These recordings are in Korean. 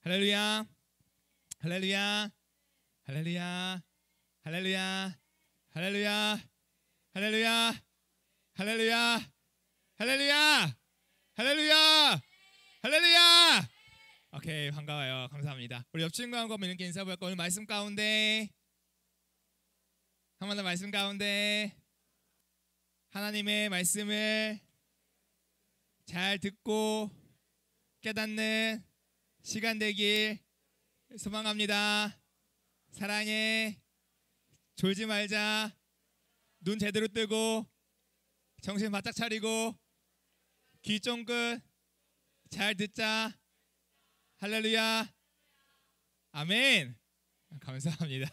할렐루야, 할렐루야, 할렐루야, 할렐루야, 할렐루야, 할렐루야, 할렐루야, 할렐루야, 할렐루야, 할렐루야. 오케이, 반가워요. 감사합니다. 우리 옆 친구하고 이렇게 인사해볼까? 오늘 말씀 가운데 한 번 더 말씀 가운데 하나님의 말씀을 잘 듣고 깨닫는 시간 되길 소망합니다. 사랑해. 졸지 말자. 눈 제대로 뜨고 정신 바짝 차리고 귀 쫑긋 잘 듣자. 할렐루야. 아멘. 감사합니다.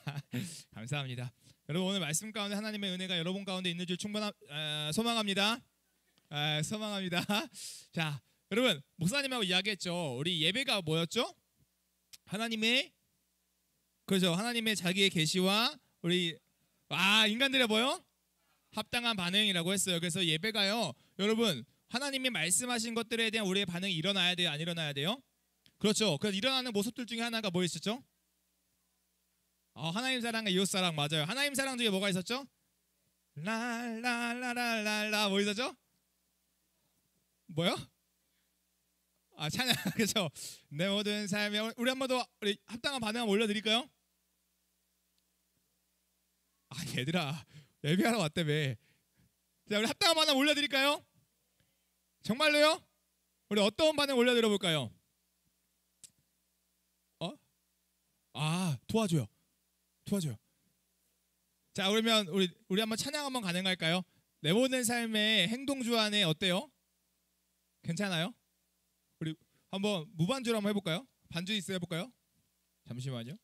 감사합니다. 여러분, 오늘 말씀 가운데 하나님의 은혜가 여러분 가운데 있는 줄 소망합니다. 소망합니다. 자, 여러분, 목사님하고 이야기했죠. 우리 예배가 뭐였죠? 하나님의, 그렇죠, 하나님의 자기의 계시와 우리 인간들의 뭐요? 합당한 반응이라고 했어요. 그래서 예배가요, 여러분, 하나님이 말씀하신 것들에 대한 우리의 반응이 일어나야 돼요, 안 일어나야 돼요? 그렇죠. 그래서 일어나는 모습들 중에 하나가 뭐 있었죠? 하나님 사랑과 이웃 사랑. 맞아요. 하나님 사랑 중에 뭐가 있었죠? 라라라라라라. 뭐 있었죠? 뭐요? 찬양. 그렇죠. 내 모든 삶에. 우리 한 번 더 우리 합당한 반응 한번 올려드릴까요? 얘들아, 예배하러 왔다며. 자, 우리 합당한 반응 올려드릴까요? 정말로요? 우리 어떤 반응 올려드려볼까요? 도와줘요. 도와줘요. 자, 그러면 우리 한번 찬양 한번 가능할까요? 내 모든 삶의 행동 주안에 어때요? 괜찮아요? 우리 한번 무반주로 한번 해볼까요? 반주 있어요? 해볼까요? 잠시만요.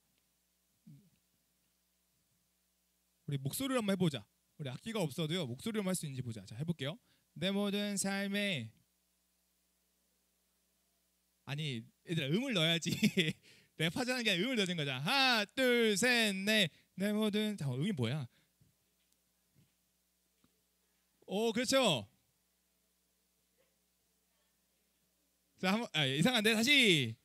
우리 목소리로 한번 해보자. 우리 악기가 없어도요, 목소리로 할 수 있는지 보자. 자, 해볼게요. 내 모든 삶에. 아니, 얘들아, 음을 넣어야지. 랩하자는 게 아니라 음을 넣는 거잖아. 하나, 둘, 셋, 넷. 내 모든. 자, 음이 뭐야? 그렇죠. 자, 한번 이상한데 다시.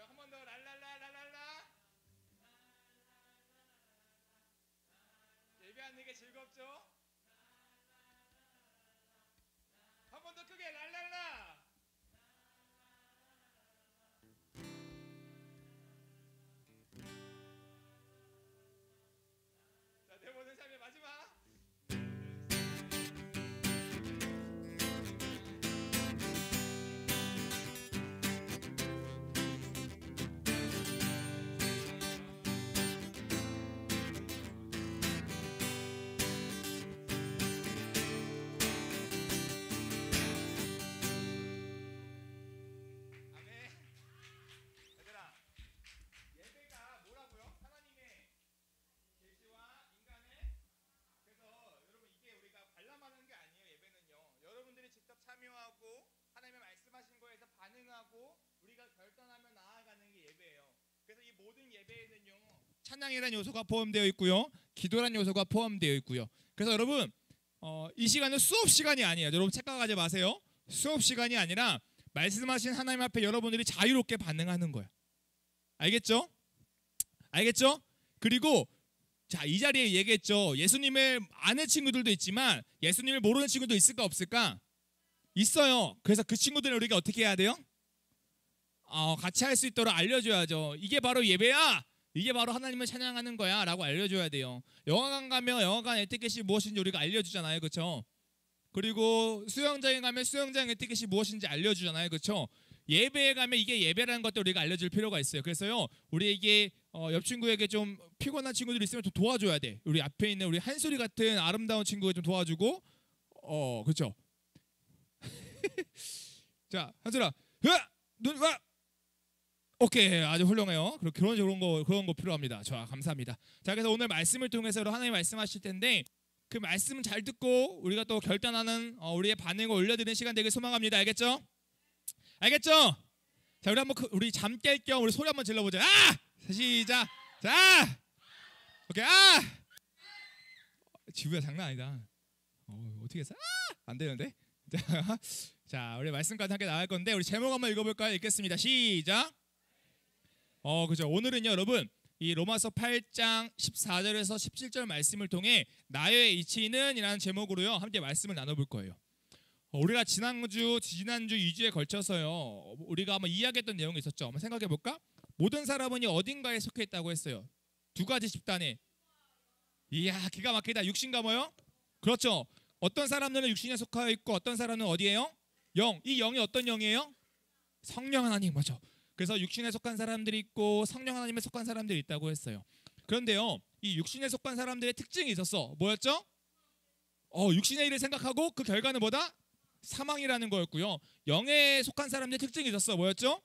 한 번 더. 랄랄라랄랄라. 예배하는 게 즐겁죠? 한 번 더 크게. 랄랄라. 자, 내 모든 삶의 마지막. 찬양이라는 요소가 포함되어 있고요. 기도라는 요소가 포함되어 있고요. 그래서 여러분 이 시간은 수업 시간이 아니에요. 여러분 착각하지 마세요. 수업 시간이 아니라 말씀하신 하나님 앞에 여러분들이 자유롭게 반응하는 거예요. 알겠죠? 알겠죠? 그리고 자, 이 자리에 얘기했죠. 예수님을 아는 친구들도 있지만 예수님을 모르는 친구도 있을까 없을까? 있어요. 그래서 그 친구들을 우리가 어떻게 해야 돼요? 같이 할 수 있도록 알려줘야죠. 이게 바로 예배야. 이게 바로 하나님을 찬양하는 거야 라고 알려줘야 돼요. 영화관 가면 영화관 에티켓이 무엇인지 우리가 알려주잖아요. 그렇죠? 그리고 수영장에 가면 수영장 에티켓이 무엇인지 알려주잖아요. 그렇죠? 예배에 가면 이게 예배라는 것도 우리가 알려줄 필요가 있어요. 그래서요, 우리에게 옆 친구에게 좀 피곤한 친구들이 있으면 좀 도와줘야 돼. 우리 앞에 있는 우리 한솔이 같은 아름다운 친구가 좀 도와주고, 그렇죠? 자, 한솔아, 와, 오케이, 아주 훌륭해요. 그런 거 필요합니다. 좋아, 감사합니다. 자, 그래서 오늘 말씀을 통해서 하나님 말씀하실 텐데 그 말씀 잘 듣고 우리가 또 결단하는 우리의 반응을 올려드리는 시간 되길 소망합니다. 알겠죠? 알겠죠? 자, 우리 잠 깰 겸 우리 소리 한번 질러보자. 시작. 자, 오케이. 지우야 장난 아니다. 어떻게 했어? 안 되는데. 자, 우리 말씀까지 함께 나갈 건데 우리 제목 한번 읽어볼까요? 읽겠습니다. 시작. 그죠. 오늘은요, 여러분, 이 로마서 8장 14절에서 17절 말씀을 통해 나의 이치는 이라는 제목으로요 함께 말씀을 나눠볼 거예요. 우리가 지난주 2주에 걸쳐서요 우리가 한번 이야기했던 내용이 있었죠. 한번 생각해 볼까? 모든 사람은 어딘가에 속해 있다고 했어요. 두 가지 집단에. 이야, 기가 막히다. 육신과 뭐요? 그렇죠. 어떤 사람들은 육신에 속하여 있고 어떤 사람은 어디예요? 영. 이 영이 어떤 영이에요? 성령 하나님. 맞죠. 그래서 육신에 속한 사람들이 있고 성령 하나님에 속한 사람들이 있다고 했어요. 그런데요, 이 육신에 속한 사람들의 특징이 있었어. 뭐였죠? 육신의 일을 생각하고 그 결과는 뭐다? 사망이라는 거였고요. 영에 속한 사람들의 특징이 있었어. 뭐였죠?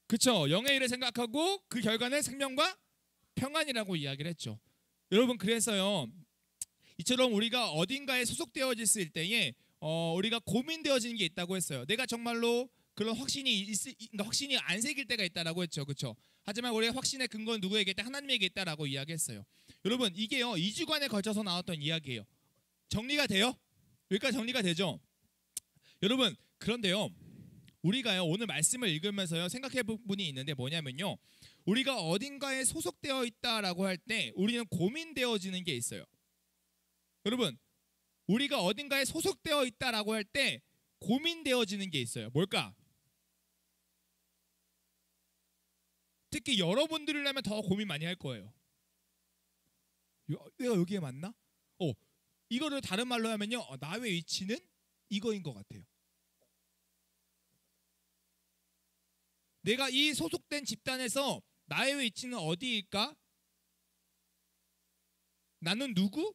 그쵸. 영의 일을 생각하고 그 결과는 생명과 평안이라고 이야기를 했죠. 여러분, 그래서요 이처럼 우리가 어딘가에 소속되어질 때에 우리가 고민되어지는 게 있다고 했어요. 내가 정말로 그런 확신이 안 새길 때가 있다라고 했죠. 그렇죠? 하지만 우리의 확신의 근거는 누구에게 있다? 하나님에게 있다라고 이야기했어요. 여러분, 이게요 2주간에 걸쳐서 나왔던 이야기예요. 정리가 돼요? 여기까지 정리가 되죠? 여러분, 그런데요 우리가요 오늘 말씀을 읽으면서요 생각해 볼 부분이 있는데 뭐냐면요, 우리가 어딘가에 소속되어 있다라고 할 때 우리는 고민되어지는 게 있어요. 여러분, 우리가 어딘가에 소속되어 있다라고 할 때 고민되어지는 게 있어요. 뭘까? 특히 여러분들이라면 더 고민 많이 할 거예요. 내가 여기에 맞나? 이거를 다른 말로 하면요, 나의 위치는 이거인 것 같아요. 내가 이 소속된 집단에서 나의 위치는 어디일까? 나는 누구?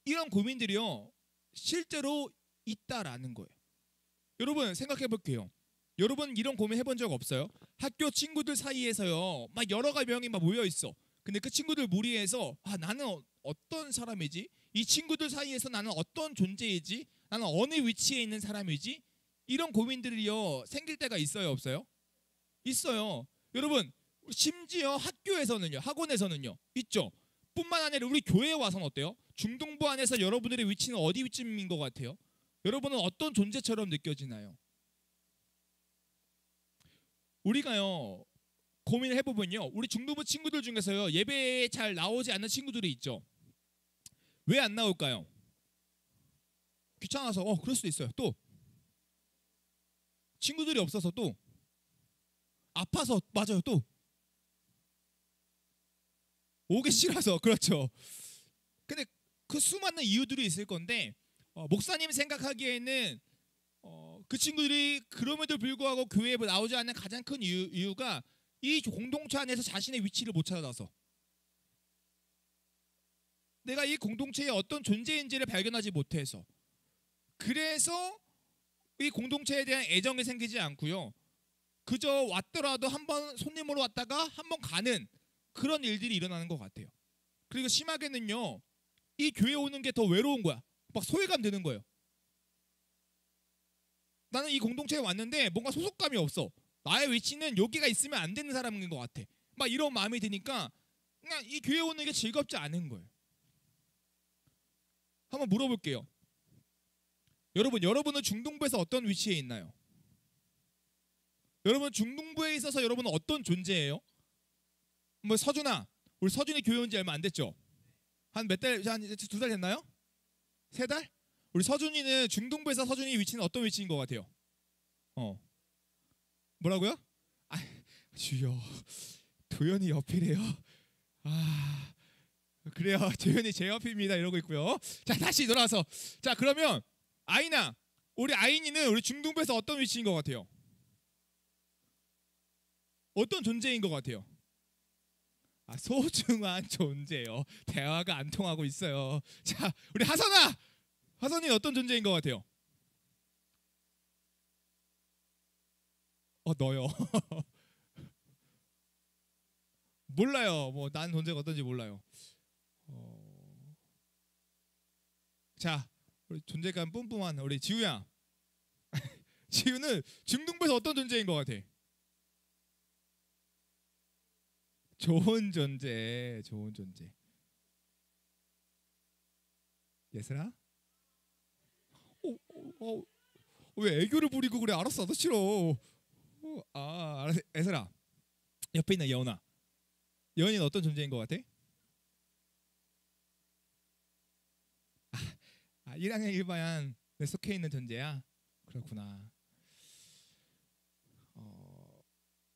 이런 고민들이요 실제로 있다라는 거예요. 여러분, 생각해 볼게요. 여러분, 이런 고민 해본 적 없어요? 학교 친구들 사이에서요 막 여러 가지 명이 막 모여 있어. 근데 그 친구들 무리해서 나는 어떤 사람이지? 이 친구들 사이에서 나는 어떤 존재이지? 나는 어느 위치에 있는 사람이지? 이런 고민들이요 생길 때가 있어요, 없어요? 있어요. 여러분, 심지어 학교에서는요, 학원에서는요 있죠. 뿐만 아니라 우리 교회에 와서는 어때요? 중동부 안에서 여러분들의 위치는 어디 위치인 것 같아요? 여러분은 어떤 존재처럼 느껴지나요? 우리가요 고민을 해보면요, 우리 중동부 친구들 중에서요 예배에 잘 나오지 않는 친구들이 있죠. 왜 안 나올까요? 귀찮아서. 그럴 수도 있어요. 또 친구들이 없어서, 또 아파서. 맞아요. 또 오기 싫어서. 그렇죠. 근데 그 수많은 이유들이 있을 건데 목사님 생각하기에는 그 친구들이 그럼에도 불구하고 교회에 나오지 않는 가장 큰 이유가 이 공동체 안에서 자신의 위치를 못 찾아서, 내가 이 공동체의 어떤 존재인지를 발견하지 못해서, 그래서 이 공동체에 대한 애정이 생기지 않고요, 그저 왔더라도 한번 손님으로 왔다가 한번 가는 그런 일들이 일어나는 것 같아요. 그리고 심하게는요, 이 교회 오는 게 더 외로운 거야. 막 소외감 드는 거예요. 나는 이 공동체에 왔는데 뭔가 소속감이 없어. 나의 위치는 여기가 있으면 안 되는 사람인 것 같아. 막 이런 마음이 드니까 그냥 이 교회 오는 게 즐겁지 않은 거예요. 한번 물어볼게요. 여러분은 중동부에서 어떤 위치에 있나요? 여러분 중동부에 있어서 여러분은 어떤 존재예요? 뭐 서준아, 우리 서준이 교회 온 지 얼마 안 됐죠? 한 몇 달, 한 2달 됐나요? 3달? 우리 서준이는 중동부에서 서준이 위치는 어떤 위치인 것 같아요? 뭐라고요? 아, 주여, 도현이 옆이래요. 아, 그래요. 도현이 제 옆입니다. 이러고 있고요. 자, 다시 돌아와서, 자, 그러면 아이나, 우리 아이니는 우리 중동부에서 어떤 위치인 것 같아요? 어떤 존재인 것 같아요? 아, 소중한 존재요. 대화가 안 통하고 있어요. 자, 우리 하선이는 어떤 존재인 것 같아요? 너요. 몰라요. 뭐 난 존재가 어떤지 몰라요. 자, 우리 존재감 뿜뿜한 우리 지우야. 지우는 중동부에서 어떤 존재인 것 같아? 좋은 존재, 좋은 존재. 예슬아? 왜 애교를 부리고 그래? 알았어, 나도 싫어. 알았어, 예슬아. 옆에 있는 예원아. 예원이는 어떤 존재인 것 같아? 1학년 1반에 속해 있는 존재야. 그렇구나.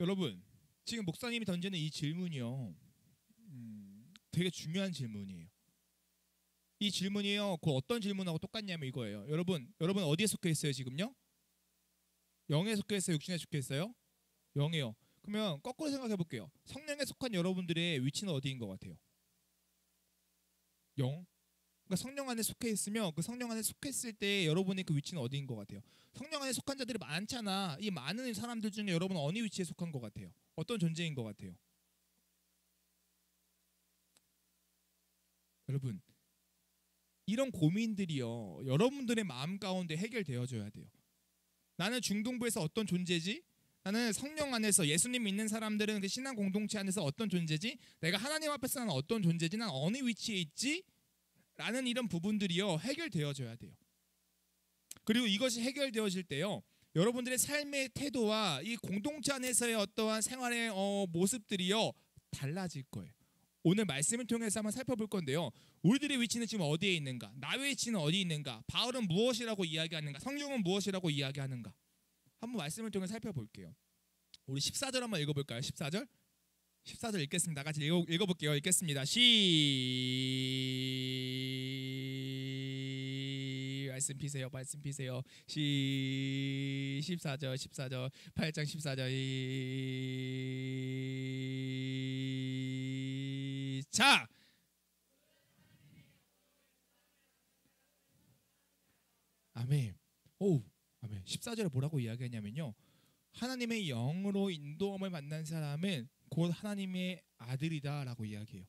여러분, 지금 목사님이 던지는 이 질문이요, 되게 중요한 질문이에요. 이 질문이요, 그 어떤 질문하고 똑같냐면 이거예요. 여러분 어디에 속해 있어요 지금요? 영에 속해 있어요? 육신에 속해 있어요? 영이요. 그러면 거꾸로 생각해 볼게요. 성령에 속한 여러분들의 위치는 어디인 것 같아요? 영? 그러니까 성령 안에 속해 있으면 그 성령 안에 속했을 때 여러분의 그 위치는 어디인 것 같아요? 성령 안에 속한 자들이 많잖아. 이 많은 사람들 중에 여러분은 어느 위치에 속한 것 같아요? 어떤 존재인 것 같아요? 여러분, 이런 고민들이요, 여러분들의 마음 가운데 해결되어져야 돼요. 나는 중동부에서 어떤 존재지? 나는 성령 안에서 예수님 믿는 사람들은 그 신앙 공동체 안에서 어떤 존재지? 내가 하나님 앞에서 나는 어떤 존재지? 난 어느 위치에 있지? 라는 이런 부분들이요, 해결되어져야 돼요. 그리고 이것이 해결되어질 때요, 여러분들의 삶의 태도와 이 공동체 안에서의 어떠한 생활의 모습들이요, 달라질 거예요. 오늘 말씀을 통해서 한번 살펴볼 건데요, 우리들의 위치는 지금 어디에 있는가? 나의 위치는 어디 있는가? 바울은 무엇이라고 이야기하는가? 성경은 무엇이라고 이야기하는가? 한번 말씀을 통해 살펴볼게요. 우리 14절 한번 읽어볼까요? 14절 읽겠습니다. 같이 읽어볼게요. 읽겠습니다. 말씀 피세요. 14절 8장 14절 자, 아멘. 아멘. 14절에 뭐라고 이야기하냐면요, 하나님의 영으로 인도함을 받는 사람은 곧 하나님의 아들이다 라고 이야기해요.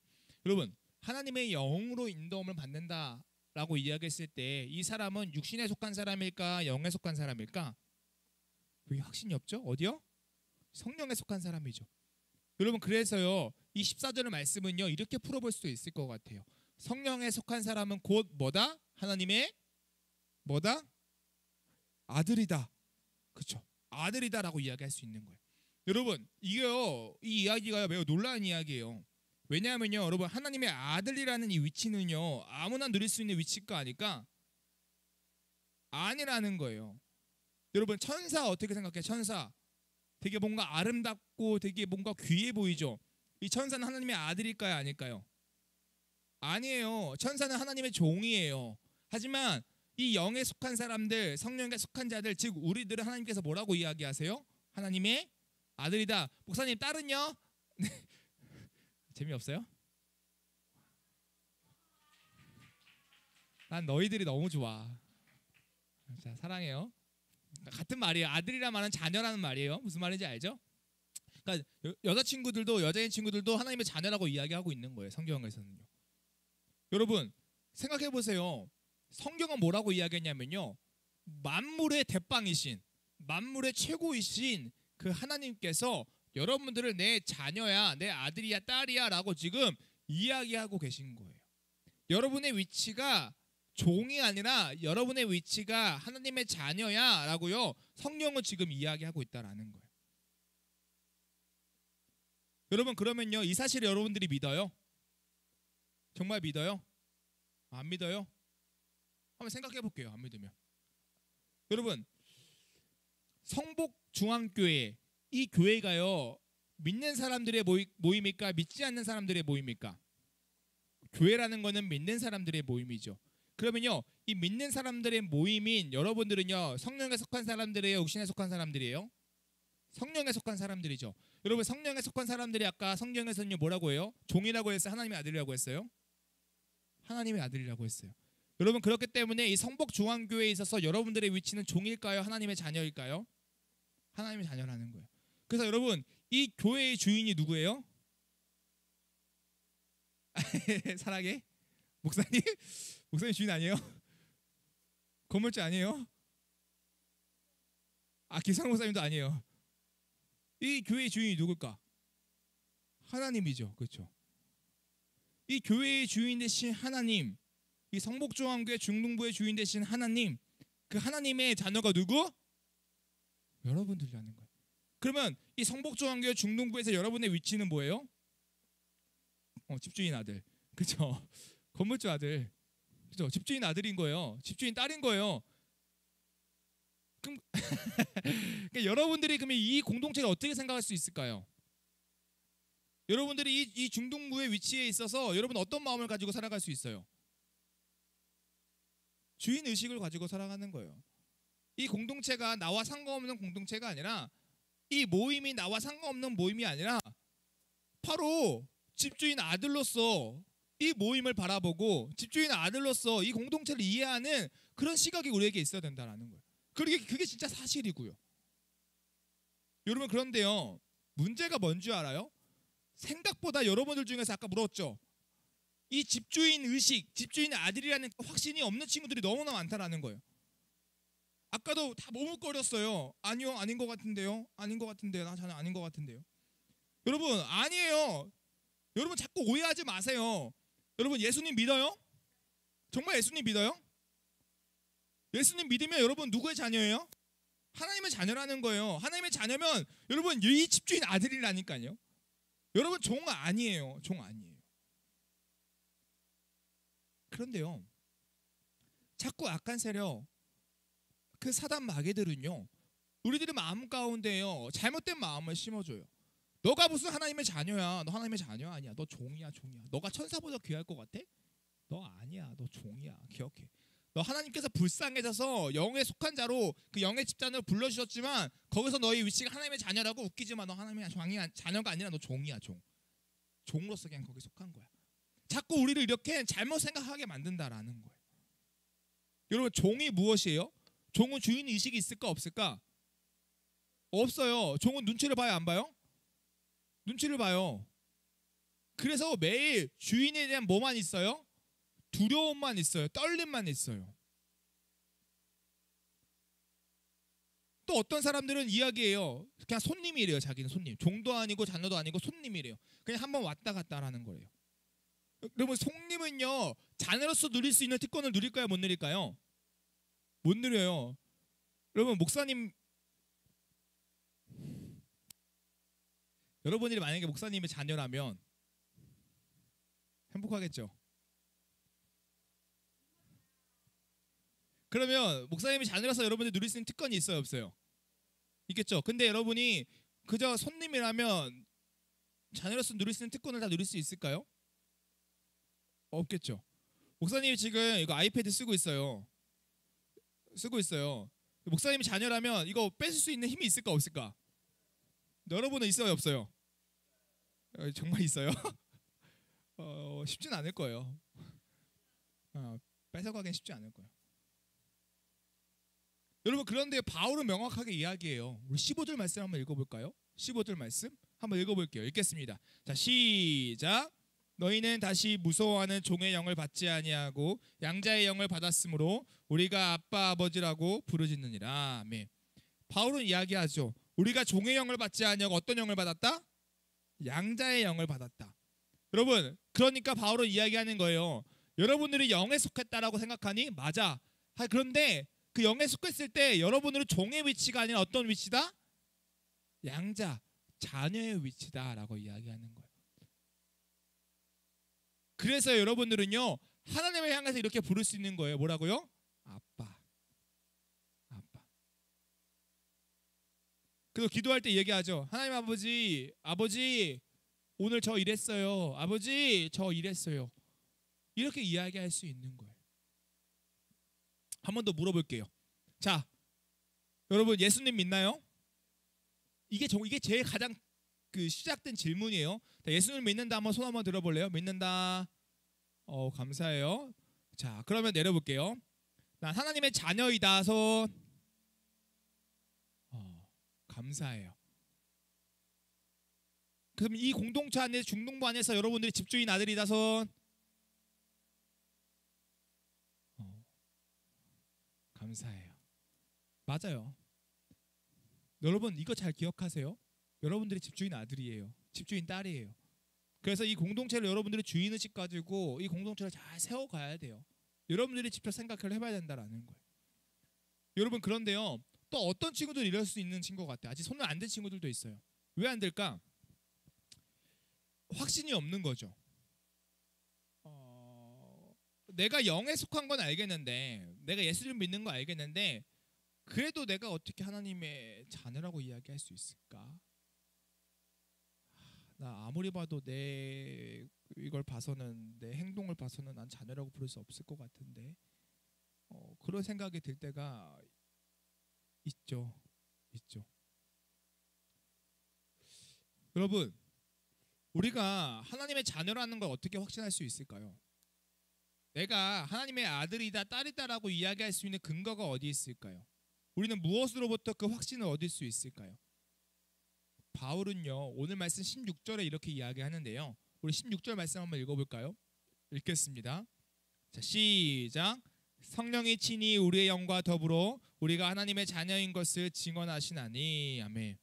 여러분, 하나님의 영으로 인도함을 받는다라고 이야기했을 때 이 사람은 육신에 속한 사람일까, 영에 속한 사람일까? 왜 확신이 없죠? 어디요? 성령에 속한 사람이죠. 여러분, 그래서요, 이 14절의 말씀은요, 이렇게 풀어볼 수도 있을 것 같아요. 성령에 속한 사람은 곧 뭐다? 하나님의 뭐다? 아들이다. 그렇죠? 아들이다라고 이야기할 수 있는 거예요. 여러분, 이 이야기가 매우 놀라운 이야기예요. 왜냐하면요, 여러분, 하나님의 아들이라는 이 위치는요, 아무나 누릴 수 있는 위치가 아닐까? 아니라는 거예요. 여러분, 천사 어떻게 생각해요? 천사 되게 뭔가 아름답고 되게 뭔가 귀해 보이죠? 이 천사는 하나님의 아들일까요? 아닐까요? 아니에요. 천사는 하나님의 종이에요. 하지만 이 영에 속한 사람들, 성령에 속한 자들, 즉 우리들은 하나님께서 뭐라고 이야기하세요? 하나님의 아들이다. 목사님, 딸은요? 재미없어요? 난 너희들이 너무 좋아. 자, 사랑해요. 같은 말이에요. 아들이란 말은 자녀라는 말이에요. 무슨 말인지 알죠? 그러니까 여자친구들도, 여자인 친구들도 하나님의 자녀라고 이야기하고 있는 거예요. 성경에서는요. 여러분, 생각해 보세요. 성경은 뭐라고 이야기했냐면요, 만물의 대빵이신, 만물의 최고이신 그 하나님께서 여러분들을 내 자녀야, 내 아들이야, 딸이야 라고 지금 이야기하고 계신 거예요. 여러분의 위치가 종이 아니라 여러분의 위치가 하나님의 자녀야 라고요, 성령은 지금 이야기하고 있다라는 거예요. 여러분, 그러면요, 이 사실을 여러분들이 믿어요? 정말 믿어요? 안 믿어요? 한번 생각해 볼게요. 안 믿으면. 여러분, 성복중앙교회, 이 교회가요, 믿는 사람들의 모임일까, 믿지 않는 사람들의 모임일까? 교회라는 거는 믿는 사람들의 모임이죠. 그러면요, 이 믿는 사람들의 모임인 여러분들은요, 성령에 속한 사람들이에요, 육신에 속한 사람들이에요? 성령에 속한 사람들이죠. 여러분, 성령에 속한 사람들이 아까 성경에서는요 뭐라고 해요? 종이라고 했어요? 하나님의 아들이라고 했어요? 하나님의 아들이라고 했어요. 여러분, 그렇기 때문에 이 성복중앙교회에 있어서 여러분들의 위치는 종일까요? 하나님의 자녀일까요? 하나님의 자녀라는 거예요. 그래서 여러분, 이 교회의 주인이 누구예요? 사랑해? 목사님? 목사님 주인 아니에요? 건물주 아니에요? 기상 목사님도 아니에요. 이 교회의 주인이 누굴까? 하나님이죠. 그렇죠? 이 교회의 주인 되신 하나님, 이 성복중앙교회 중등부의 주인 되신 하나님, 그 하나님의 자녀가 누구? 여러분들이라는 거예요. 그러면 이 성복중앙교회 중등부에서 여러분의 위치는 뭐예요? 집주인 아들, 그렇죠? 건물주 아들, 그렇죠? 집주인 아들인 거예요. 집주인 딸인 거예요. 그럼 그러니까 여러분들이 그러면 이 공동체를 어떻게 생각할 수 있을까요? 여러분들이 이 중등부의 위치에 있어서 여러분 어떤 마음을 가지고 살아갈 수 있어요? 주인 의식을 가지고 살아가는 거예요. 이 공동체가 나와 상관없는 공동체가 아니라, 이 모임이 나와 상관없는 모임이 아니라 바로 집주인 아들로서 이 모임을 바라보고 집주인 아들로서 이 공동체를 이해하는 그런 시각이 우리에게 있어야 된다는 거예요. 그게 진짜 사실이고요. 여러분, 그런데요, 문제가 뭔지 알아요? 생각보다 여러분들 중에서 아까 물었죠, 이 집주인 의식, 집주인 아들이라는 확신이 없는 친구들이 너무나 많다라는 거예요. 아까도 다 머뭇거렸어요. 아니요, 아닌 것 같은데요. 아닌 것 같은데요. 나 자녀 아닌 것 같은데요. 여러분, 아니에요. 여러분, 자꾸 오해하지 마세요. 여러분, 예수님 믿어요? 정말 예수님 믿어요? 예수님 믿으면 여러분 누구의 자녀예요? 하나님의 자녀라는 거예요. 하나님의 자녀면 여러분 이 집주인 아들이라니까요. 여러분, 종 아니에요. 종 아니에요. 그런데요, 자꾸 악한 세력, 그 사단 마귀들은요, 우리들의 마음 가운데요 잘못된 마음을 심어줘요. 너가 무슨 하나님의 자녀야? 너 하나님의 자녀 아니야. 너 종이야, 종이야. 너가 천사보다 귀할 것 같아? 너 아니야. 너 종이야. 기억해. 너 하나님께서 불쌍해져서 영에 속한 자로 그 영의 집단을 불러주셨지만 거기서 너의 위치가 하나님의 자녀라고 웃기지 마. 너 하나님의 자녀가 아니라 너 종이야, 종. 종으로서 그냥 거기 속한 거야. 자꾸 우리를 이렇게 잘못 생각하게 만든다라는 거예요. 여러분, 종이 무엇이에요? 종은 주인 의식이 있을까 없을까? 없어요. 종은 눈치를 봐요, 안 봐요? 눈치를 봐요. 그래서 매일 주인에 대한 뭐만 있어요? 두려움만 있어요. 떨림만 있어요. 또 어떤 사람들은 이야기해요. 그냥 손님이래요. 자기는 손님. 종도 아니고 자녀도 아니고 손님이래요. 그냥 한번 왔다 갔다 하는 거예요. 여러분, 손님은요 자녀로서 누릴 수 있는 특권을 누릴까요? 못 누릴까요? 못 누려요. 여러분, 목사님, 여러분이 만약에 목사님의 자녀라면 행복하겠죠? 그러면 목사님이 자녀라서 여러분들이 누릴 수 있는 특권이 있어요, 없어요? 있겠죠? 근데 여러분이 그저 손님이라면 자녀로서 누릴 수 있는 특권을 다 누릴 수 있을까요? 없겠죠? 목사님이 지금 이거 아이패드 쓰고 있어요. 목사님이 자녀라면 이거 뺏을 수 있는 힘이 있을까 없을까? 여러분은 있어요, 없어요? 정말 있어요? 쉽진 않을 거예요. 뺏어가긴 쉽지 않을 거예요. 여러분, 그런데 바울은 명확하게 이야기해요. 우리 15절 말씀 한번 읽어볼까요? 15절 말씀 한번 읽어볼게요. 읽겠습니다. 자, 시작. 너희는 다시 무서워하는 종의 영을 받지 아니하고 양자의 영을 받았으므로 우리가 아빠 아버지라고 부르짖느니라. 아멘. 바울은 이야기하죠. 우리가 종의 영을 받지 아니하고 어떤 영을 받았다? 양자의 영을 받았다. 여러분, 그러니까 바울은 이야기하는 거예요. 여러분들이 영에 속했다라고 생각하니? 맞아. 그런데 그 영에 속했을 때 여러분들은 종의 위치가 아니라 어떤 위치다? 양자, 자녀의 위치다라고 이야기하는 거예요. 그래서 여러분들은요, 하나님을 향해서 이렇게 부를 수 있는 거예요. 뭐라고요? 아빠. 아빠. 그래서 기도할 때 얘기하죠. 하나님 아버지, 아버지 오늘 저 이랬어요. 아버지 저 이랬어요. 이렇게 이야기할 수 있는 거예요. 한 번 더 물어볼게요. 자, 여러분 예수님 믿나요? 이게 제일 가장 그 시작된 질문이에요. 예수님을 믿는다 한번 손 한번 들어볼래요? 믿는다. 감사해요. 자, 그러면 내려볼게요. 난 하나님의 자녀이다. 손. 감사해요. 그럼 이 공동체 안에서 중동부 안에서 여러분들이 집주인 아들이다. 손. 감사해요. 맞아요. 여러분 이거 잘 기억하세요. 여러분들이 집주인 아들이에요. 집주인 딸이에요. 그래서 이 공동체를 여러분들이 주인의식 가지고 이 공동체를 잘 세워가야 돼요. 여러분들이 직접 생각을 해봐야 된다라는 거예요. 여러분 그런데요, 또 어떤 친구들 이럴 수 있는 친구 같아요. 아직 손을 안 댄 친구들도 있어요. 왜 안 될까? 확신이 없는 거죠. 내가 영에 속한 건 알겠는데, 내가 예수를 믿는 거 알겠는데, 그래도 내가 어떻게 하나님의 자녀라고 이야기할 수 있을까? 나 아무리 봐도 이걸 봐서는, 내 행동을 봐서는 난 자녀라고 부를 수 없을 것 같은데, 그런 생각이 들 때가 있죠. 여러분, 우리가 하나님의 자녀라는 걸 어떻게 확신할 수 있을까요? 내가 하나님의 아들이다 딸이다라고 이야기할 수 있는 근거가 어디 있을까요? 우리는 무엇으로부터 그 확신을 얻을 수 있을까요? 바울은요, 오늘 말씀 16절에 이렇게 이야기하는데요. 우리 16절 말씀 한번 읽어볼까요? 읽겠습니다. 자, 시작. 성령이 친히 우리의 영과 더불어 우리가 하나님의 자녀인 것을 증언하시나니. 아멘.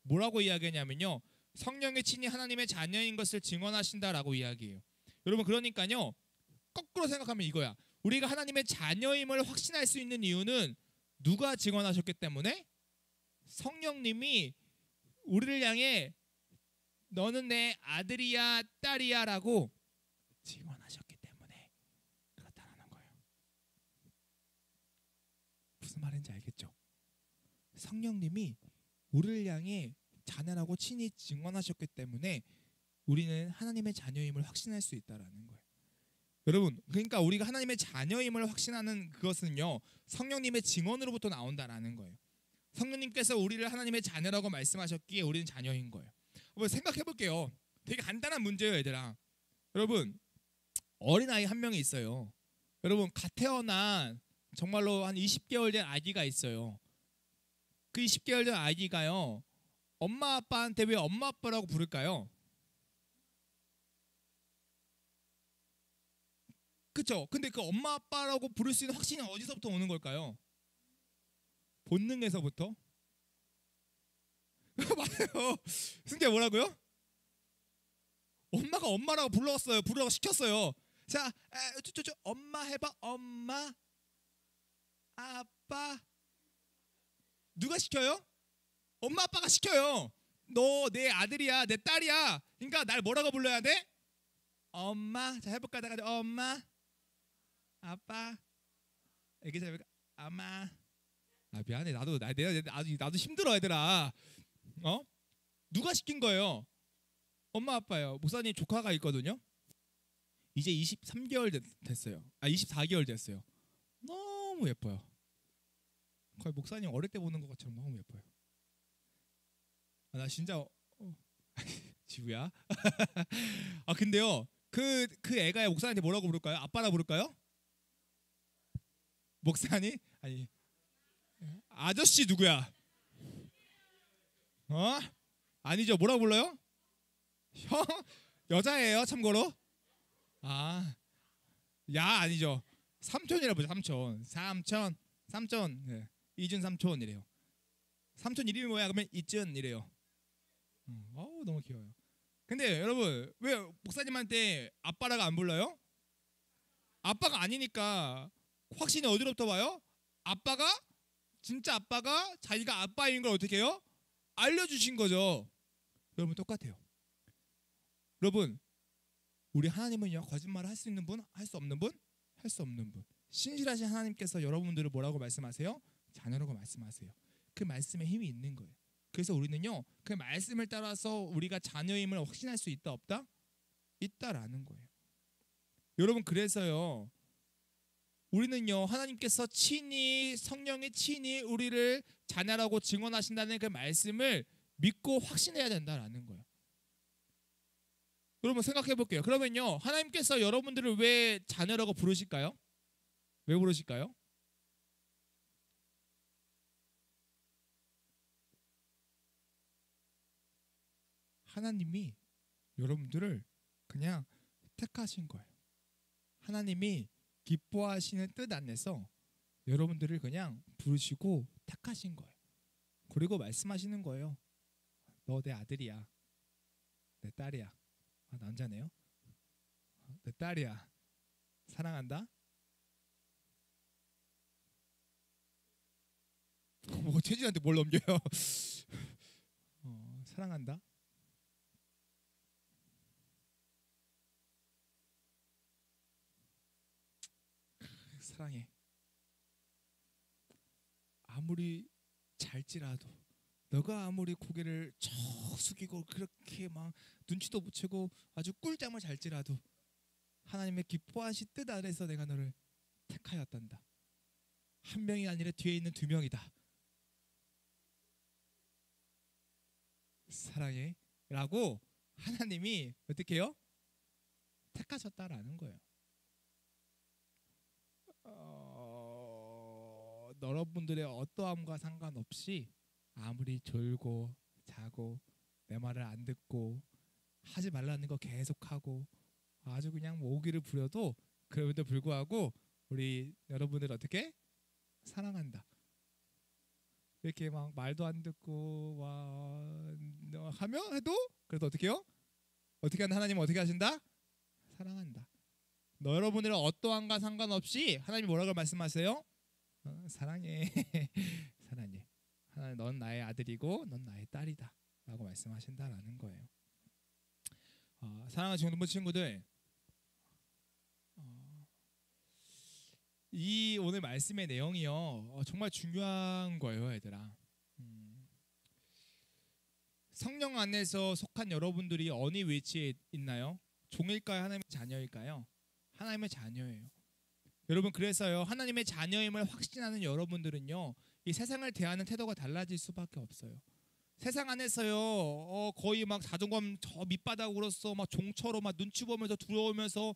뭐라고 이야기하냐면요, 성령이 친히 하나님의 자녀인 것을 증언하신다라고 이야기해요. 여러분 그러니까요, 거꾸로 생각하면 이거야. 우리가 하나님의 자녀임을 확신할 수 있는 이유는 누가 증언하셨기 때문에? 성령님이 우리를 향해 너는 내 아들이야 딸이야 라고 증언하셨기 때문에 그렇다는 거예요. 무슨 말인지 알겠죠? 성령님이 우리를 향해 자녀라고 친히 증언하셨기 때문에 우리는 하나님의 자녀임을 확신할 수 있다라는 거예요. 여러분, 그러니까 우리가 하나님의 자녀임을 확신하는 그것은요, 성령님의 증언으로부터 나온다라는 거예요. 성령님께서 우리를 하나님의 자녀라고 말씀하셨기에 우리는 자녀인 거예요. 한번 생각해 볼게요. 되게 간단한 문제예요, 얘들아. 여러분, 어린아이 한 명이 있어요. 여러분, 갓 태어난 정말로 한 20개월 된 아기가 있어요. 그 20개월 된 아기가요, 엄마 아빠한테 왜 엄마 아빠라고 부를까요? 그쵸? 근데 그 엄마 아빠라고 부를 수 있는 확신이 어디서부터 오는 걸까요? 본능에서부터? 맞아요. 승재 뭐라고요? 엄마가 엄마라고 부르라고 시켰어요. 자, 엄마 해봐. 엄마, 아빠. 누가 시켜요? 엄마 아빠가 시켜요. 너 내 아들이야, 내 딸이야. 그러니까 날 뭐라고 불러야 돼? 엄마. 자, 해볼까? 엄마, 아빠. 이렇게 잘 해볼까? 엄마. 미안해. 나도 힘들어, 얘들아. 누가 시킨 거예요? 엄마 아빠요. 목사님 조카가 있거든요. 이제 23개월 됐어요. 24개월 됐어요. 너무 예뻐요. 거의 목사님 어릴 때 보는 것처럼 너무 예뻐요. 나 진짜 지우야. 근데요, 그 애가 목사님한테 뭐라고 부를까요? 아빠라 부를까요? 목사님? 아니, 아저씨 누구야? 아니죠. 뭐라고 불러요? 형? 여자예요, 참고로. 야 아니죠. 삼촌이라 부르죠. 삼촌. 네. 이준 삼촌이래요. 삼촌 이름이 뭐야? 그러면 이쯤 이래요. 어우 너무 귀여워요. 근데 여러분 왜 목사님한테 아빠라고 안 불러요? 아빠가 아니니까 확신이 어디로부터 와요? 아빠가 진짜 아빠가 자기가 아빠인 걸 어떻게 해요? 알려주신 거죠. 여러분 똑같아요. 여러분 우리 하나님은요 거짓말을 할 수 있는 분, 할 수 없는 분, 할 수 없는 분. 신실하신 하나님께서 여러분들을 뭐라고 말씀하세요? 자녀라고 말씀하세요. 그 말씀에 힘이 있는 거예요. 그래서 우리는요 그 말씀을 따라서 우리가 자녀임을 확신할 수 있다 없다? 있다라는 거예요. 여러분 그래서요 우리는요 하나님께서 친히 성령의 친히 우리를 자녀라고 증언하신다는 그 말씀을 믿고 확신해야 된다라는 거예요. 여러분 생각해 볼게요. 그러면요 하나님께서 여러분들을 왜 자녀라고 부르실까요? 왜 부르실까요? 하나님이 여러분들을 그냥 택하신 거예요. 하나님이 기뻐하시는 뜻 안에서 여러분들을 그냥 부르시고 택하신 거예요. 그리고 말씀하시는 거예요. 너 내 아들이야. 내 딸이야. 아, 남자네요. 내 딸이야. 사랑한다. 뭐 최진한테 뭘 넘겨요? 사랑한다. 사랑해. 아무리 잘지라도 너가 아무리 고개를 쭉 숙이고 그렇게 막 눈치도 못 채고 아주 꿀잠을 잘지라도 하나님의 기뻐하신 뜻 아래서 내가 너를 택하였단다. 한 명이 아니라 뒤에 있는 두 명이다. 사랑해 라고 하나님이 어떻게 해요? 택하셨다라는 거예요. 여러분들의 어떠함과 상관없이 아무리 졸고 자고 내 말을 안 듣고 하지 말라는 거 계속하고 아주 그냥 뭐 오기를 부려도 그럼에도 불구하고 우리 여러분들 어떻게 사랑한다. 이렇게 막 말도 안 듣고 와 하며 해도 그래도 어떻게 해요? 어떻게 하는 하나님은 어떻게 하신다? 사랑한다. 여러분들의 어떠함과 상관없이 하나님이 뭐라고 말씀하세요? 사랑해. 사랑해. 하나님 넌 나의 아들이고 넌 나의 딸이다 라고 말씀하신다라는 거예요. 사랑하는 중등부 친구들, 이 오늘 말씀의 내용이요 정말 중요한 거예요 얘들아. 성령 안에서 속한 여러분들이 어느 위치에 있나요? 종일까요? 하나님의 자녀일까요? 하나님의 자녀예요. 여러분 그래서요 하나님의 자녀임을 확신하는 여러분들은요 이 세상을 대하는 태도가 달라질 수밖에 없어요. 세상 안에서요 거의 막 자존감 저 밑바닥으로서 막 종처럼 막 눈치 보면서 두려우면서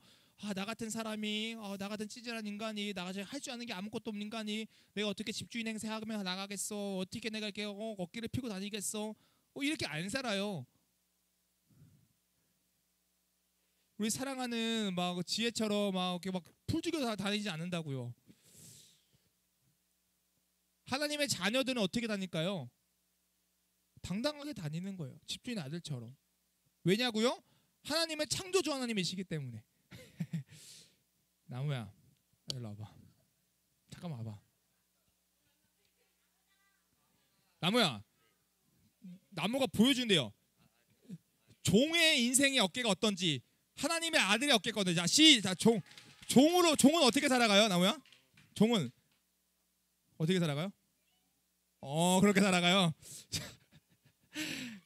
나 같은 사람이 나 같은 찌질한 인간이 나같이 할 줄 아는 게 아무것도 없는 인간이 내가 어떻게 집주인 행세하면 나가겠어? 어떻게 내가 이렇게 어깨를 피고 다니겠어? 이렇게 안 살아요. 우리 사랑하는 막 지혜처럼 막 이렇게 막 풀죽여 다니지 않는다고요. 하나님의 자녀들은 어떻게 다닐까요? 당당하게 다니는 거예요. 집주인 아들처럼. 왜냐고요? 하나님의 창조주 하나님이시기 때문에. 나무야, 일로 와봐. 잠깐만 와봐. 나무야, 나무가 보여준대요. 종의 인생의 어깨가 어떤지, 하나님의 아들의 어깨가 어떤지. 자, 종은 어떻게 살아가요, 나무야? 종은 어떻게 살아가요? 그렇게 살아가요.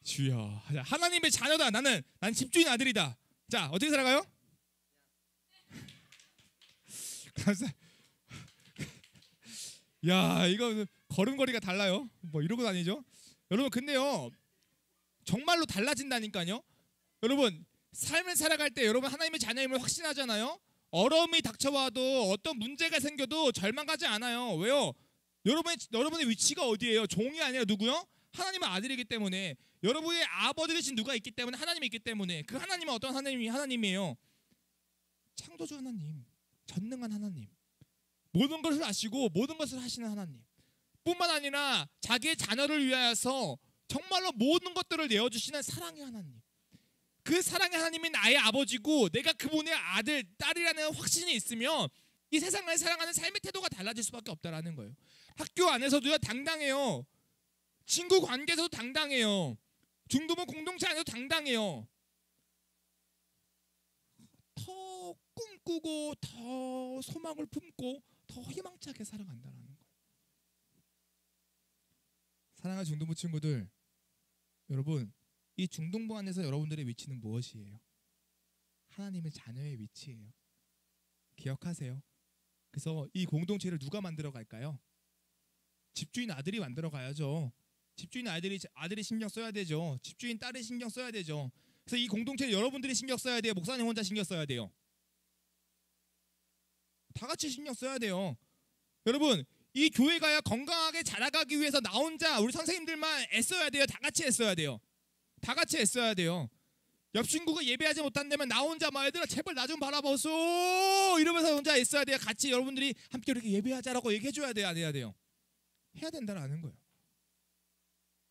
주여, 하나님의 자녀다. 난 집주인 아들이다. 자, 어떻게 살아가요? 감사. 야, 이거 걸음걸이가 달라요. 뭐 이러고 다니죠. 여러분, 근데요, 정말로 달라진다니까요. 여러분, 삶을 살아갈 때 여러분 하나님의 자녀임을 확신하잖아요. 어려움이 닥쳐와도 어떤 문제가 생겨도 절망하지 않아요. 왜요? 여러분의 위치가 어디예요? 종이 아니라 누구요? 하나님의 아들이기 때문에. 여러분의 아버지 되신 누가 있기 때문에, 하나님이 있기 때문에. 그 하나님은 어떤 하나님이에요? 창조주 하나님, 전능한 하나님, 모든 것을 아시고 모든 것을 하시는 하나님. 뿐만 아니라 자기의 자녀를 위하여서 정말로 모든 것들을 내어주시는 사랑의 하나님. 그 사랑의 하나님이 나의 아버지고 내가 그분의 아들, 딸이라는 확신이 있으면 이 세상을 사랑하는 삶의 태도가 달라질 수밖에 없다라는 거예요. 학교 안에서도요 당당해요. 친구 관계에서도 당당해요. 중도부 공동체 안에서도 당당해요. 더 꿈꾸고 더 소망을 품고 더 희망차게 살아간다는 거예요. 사랑하는 중동부 친구들, 여러분 이 중동부 안에서 여러분들의 위치는 무엇이에요? 하나님의 자녀의 위치예요. 기억하세요. 그래서 이 공동체를 누가 만들어 갈까요? 집주인 아들이 만들어 가야죠. 집주인 아들이 신경 써야 되죠. 집주인 딸이 신경 써야 되죠. 그래서 이 공동체를 여러분들이 신경 써야 돼요. 목사님 혼자 신경 써야 돼요. 다 같이 신경 써야 돼요. 여러분 이 교회가 건강하게 자라가기 위해서 나 혼자 우리 선생님들만 애써야 돼요? 다 같이 애써야 돼요? 다 같이 애써야 돼요. 옆 친구가 예배하지 못한다면 나 혼자 막 얘들아 제발 나 좀 바라보소 이러면서 혼자 애써야 돼요? 같이 여러분들이 함께 이렇게 예배하자라고 얘기해줘야 돼요? 안 해야 돼요? 해야 된다라는 거예요.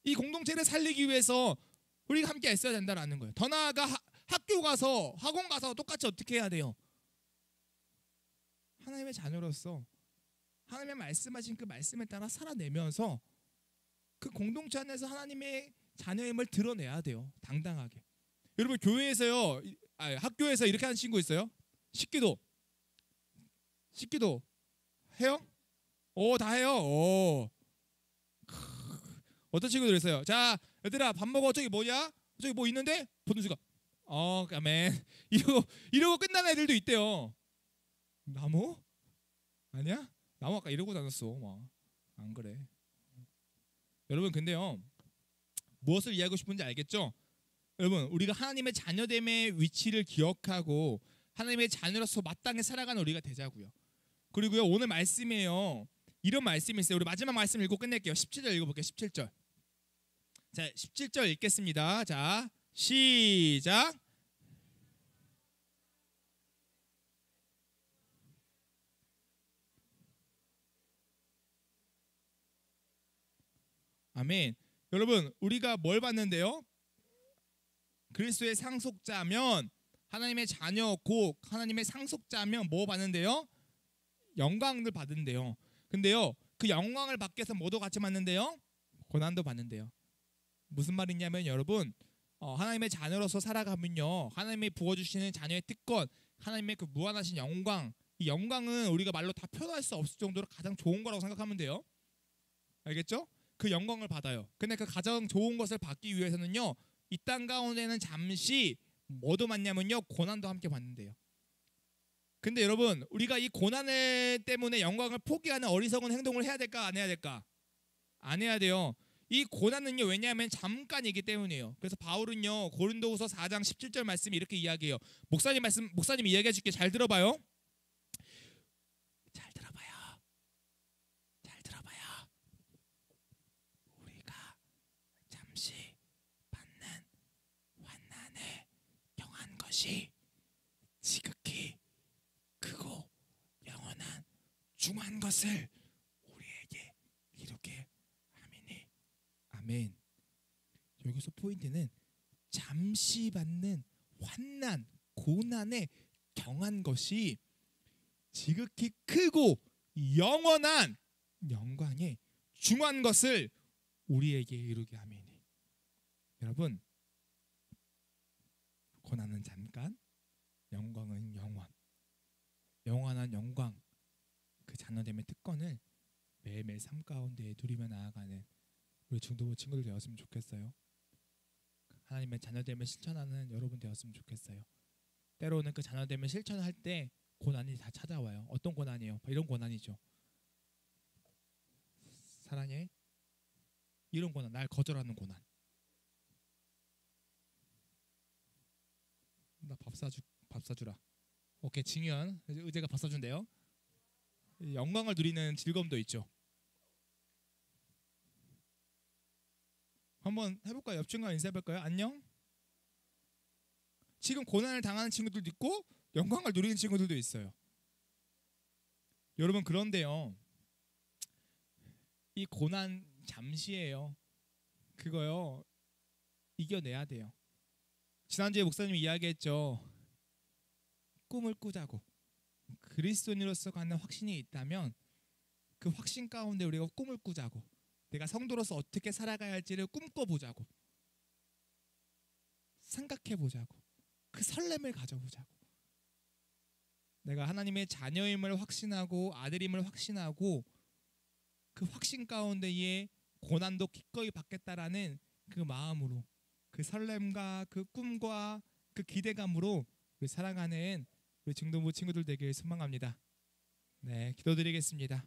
이 공동체를 살리기 위해서 우리가 함께 애써야 된다라는 거예요. 더 나아가 학교 가서 학원 가서 똑같이 어떻게 해야 돼요? 하나님의 자녀로서 하나님의 말씀하신 그 말씀에 따라 살아내면서 그 공동체 안에서 하나님의 자녀임을 드러내야 돼요. 당당하게. 여러분 교회에서요, 학교에서 이렇게 하는 친구 있어요? 식기도 해요? 다 해요. 어떤 친구들 있어요? 자, 얘들아 밥 먹어. 저기 뭐냐? 저기 뭐 있는데? 보는 순간 아멘 이러고 끝나는 애들도 있대요. 나무? 아니야? 나무 아까 이러고 다녔어. 막 안 그래. 여러분 근데요 무엇을 이해하고 싶은지 알겠죠? 여러분 우리가 하나님의 자녀됨의 위치를 기억하고 하나님의 자녀로서 마땅히 살아가는 우리가 되자고요. 그리고요 오늘 말씀이에요. 이런 말씀이 있어요. 우리 마지막 말씀 읽고 끝낼게요. 17절 읽어볼게요. 17절. 자 17절 읽겠습니다. 자 시작. 아멘. 여러분 우리가 뭘 봤는데요? 그리스도의 상속자면 하나님의 자녀 곧 하나님의 상속자면 뭐 받는데요? 영광을 받는데요. 근데요 그 영광을 받기 위해서 뭐도 같이 받는데요? 고난도 받는데요. 무슨 말이냐면 여러분 하나님의 자녀로서 살아가면요 하나님이 부어주시는 자녀의 특권, 하나님의 그 무한하신 영광, 이 영광은 우리가 말로 다 표현할 수 없을 정도로 가장 좋은 거라고 생각하면 돼요. 알겠죠? 그 영광을 받아요. 근데 그 가장 좋은 것을 받기 위해서는요 이 땅 가운데는 잠시 뭐도 받냐면요 고난도 함께 받는데요. 근데 여러분 우리가 이 고난 때문에 영광을 포기하는 어리석은 행동을 해야 될까 안 해야 될까? 안 해야 돼요. 이 고난은요 왜냐하면 잠깐이기 때문이에요. 그래서 바울은요 고린도후서 4장 17절 말씀이 이렇게 이야기해요. 목사님 이야기해 줄게. 잘 들어봐요. 잘 들어봐요. 우리가 잠시 받는 환난에 경한 것이 지극히 크고 영원한 중한 것을 우리에게 이루게 함이니. 아멘. 여기서 포인트는 잠시 받는 환난, 고난에 경한 것이 지극히 크고 영원한 영광에 중한 것을 우리에게 이루게 함이니. 여러분 고난은 잠깐, 영광은 영원. 영원한 영광, 그 자녀됨의 특권을 매일매일 삶 가운데 누리며 나아가는 우리 중도부 친구들 되었으면 좋겠어요. 하나님의 자녀됨을 실천하는 여러분 되었으면 좋겠어요. 때로는 그 자녀됨을 실천할 때 고난이 다 찾아와요. 어떤 고난이에요? 이런 고난이죠. 사랑해? 이런 고난, 날 거절하는 고난. 나 밥 사주라. 오케이, 징현 의제가 밥 사준대요. 영광을 누리는 즐거움도 있죠. 한번 해볼까요? 옆 친구와 인사해볼까요? 안녕. 지금 고난을 당하는 친구들도 있고 영광을 누리는 친구들도 있어요. 여러분 그런데요 이 고난 잠시예요. 그거요 이겨내야 돼요. 지난주에 목사님이 이야기했죠. 꿈을 꾸자고. 그리스도인으로서 갖는 확신이 있다면 그 확신 가운데 우리가 꿈을 꾸자고. 내가 성도로서 어떻게 살아가야 할지를 꿈꿔보자고. 생각해보자고. 그 설렘을 가져보자고. 내가 하나님의 자녀임을 확신하고 아들임을 확신하고 그 확신 가운데에 고난도 기꺼이 받겠다라는 그 마음으로 그 설렘과 그 꿈과 그 기대감으로 우리 살아가는 우리 중동부 친구들 되길 소망합니다. 네, 기도드리겠습니다.